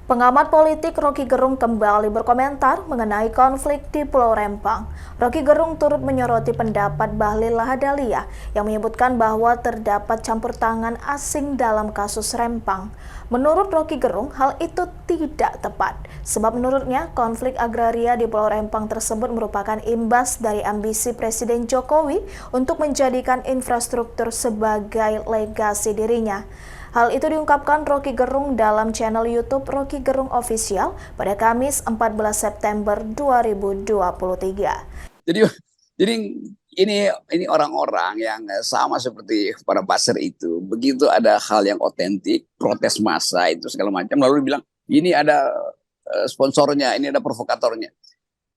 Pengamat politik Roky Gerung kembali berkomentar mengenai konflik di Pulau Rempang. Roky Gerung turut menyoroti pendapat Bahlil Lahadalia yang menyebutkan bahwa terdapat campur tangan asing dalam kasus Rempang. Menurut Roky Gerung, hal itu tidak tepat, sebab menurutnya konflik agraria di Pulau Rempang tersebut merupakan imbas dari ambisi Presiden Jokowi untuk menjadikan infrastruktur sebagai legasi dirinya. Hal itu diungkapkan Roky Gerung dalam channel YouTube Roky Gerung Official pada Kamis 14 September 2023. Jadi ini orang-orang yang sama seperti para buzzer itu. Begitu ada hal yang otentik, protes massa itu segala macam, lalu bilang ini ada sponsornya, ini ada provokatornya.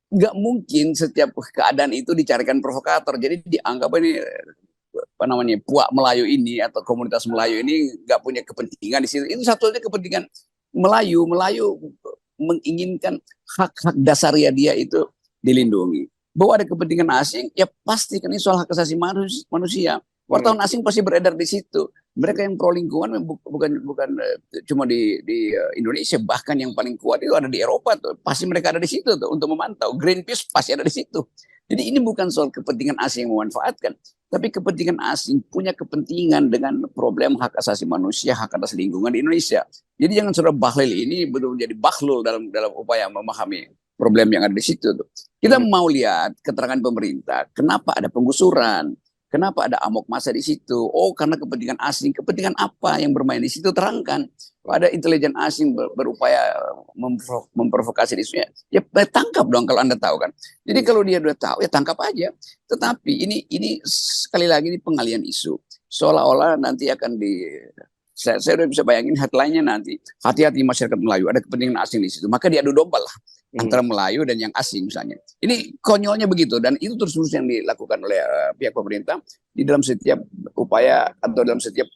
Nggak mungkin setiap keadaan itu dicarikan provokator. Jadi dianggap ini apa namanya, puak Melayu ini atau komunitas Melayu ini nggak punya kepentingan di situ. Itu satu-satunya kepentingan Melayu menginginkan hak-hak dasarnya dia itu dilindungi. Bahwa ada kepentingan asing, ya pasti kan ini soal hak asasi manusia. Wartawan asing pasti beredar di situ. Mereka yang pro lingkungan bukan cuma di Indonesia, bahkan yang paling kuat itu ada di Eropa tuh. Pasti mereka ada di situ tuh untuk memantau. Greenpeace pasti ada di situ. Jadi ini bukan soal kepentingan asing yang memanfaatkan, tapi kepentingan asing punya kepentingan dengan problem hak asasi manusia, hak atas lingkungan di Indonesia. Jadi jangan saudara Bahlil ini betul menjadi bahlul dalam upaya memahami problem yang ada di situ tuh. Kita mau lihat keterangan pemerintah, kenapa ada penggusuran, kenapa ada amok massa di situ? Oh, karena kepentingan asing. Kepentingan apa yang bermain di situ? Terangkan. Ada intelijen asing berupaya memprovokasi di isunya, ya tangkap dong kalau Anda tahu kan. Jadi kalau dia udah tahu, ya tangkap aja. Tetapi ini sekali lagi ini pengalian isu. Seolah-olah nanti akan saya udah bisa bayangin headline-nya nanti, hati-hati masyarakat Melayu, ada kepentingan asing di situ. Maka diadu domba lah antara Melayu dan yang asing misalnya. Ini konyolnya begitu, dan itu terus-terus yang dilakukan oleh pihak pemerintah di dalam setiap upaya atau dalam setiap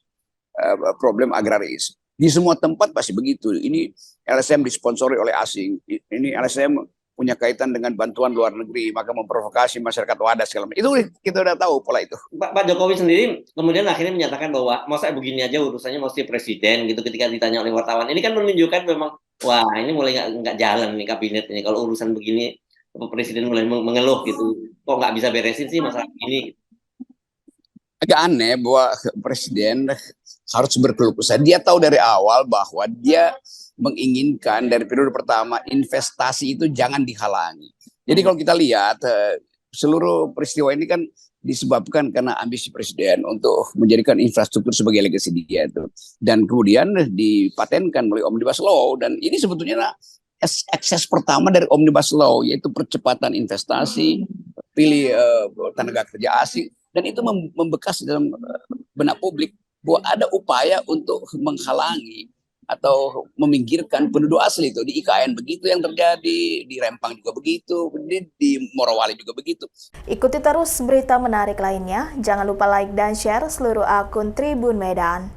problem agraris. Di semua tempat pasti begitu. Ini LSM disponsori oleh asing. Ini LSM punya kaitan dengan bantuan luar negeri, maka memprovokasi masyarakat wadas segala macam. Itu kita udah tahu pola itu. Pak Jokowi sendiri kemudian akhirnya menyatakan bahwa masa begini aja urusannya mesti presiden gitu ketika ditanya oleh wartawan. Ini kan menunjukkan memang wah ini mulai nggak jalan nih kabinet ini. Kalau urusan begini presiden mulai mengeluh gitu. Kok nggak bisa beresin sih masalah ini? Agak aneh bahwa presiden harus berkeluh kesah. Dia tahu dari awal bahwa dia menginginkan dari periode pertama investasi itu jangan dihalangi. Jadi kalau kita lihat seluruh peristiwa ini kan disebabkan karena ambisi presiden untuk menjadikan infrastruktur sebagai legasi dia itu. Dan kemudian dipatenkan melalui Omnibus Law, dan ini sebetulnya ekses pertama dari Omnibus Law, yaitu percepatan investasi, pilih tenaga kerja asing, dan itu membekas dalam benak publik bahwa ada upaya untuk menghalangi atau meminggirkan penduduk asli itu. Di IKN begitu yang terjadi, di Rempang juga begitu, di Morowali juga begitu. Ikuti terus berita menarik lainnya, jangan lupa like dan share seluruh akun Tribun Medan.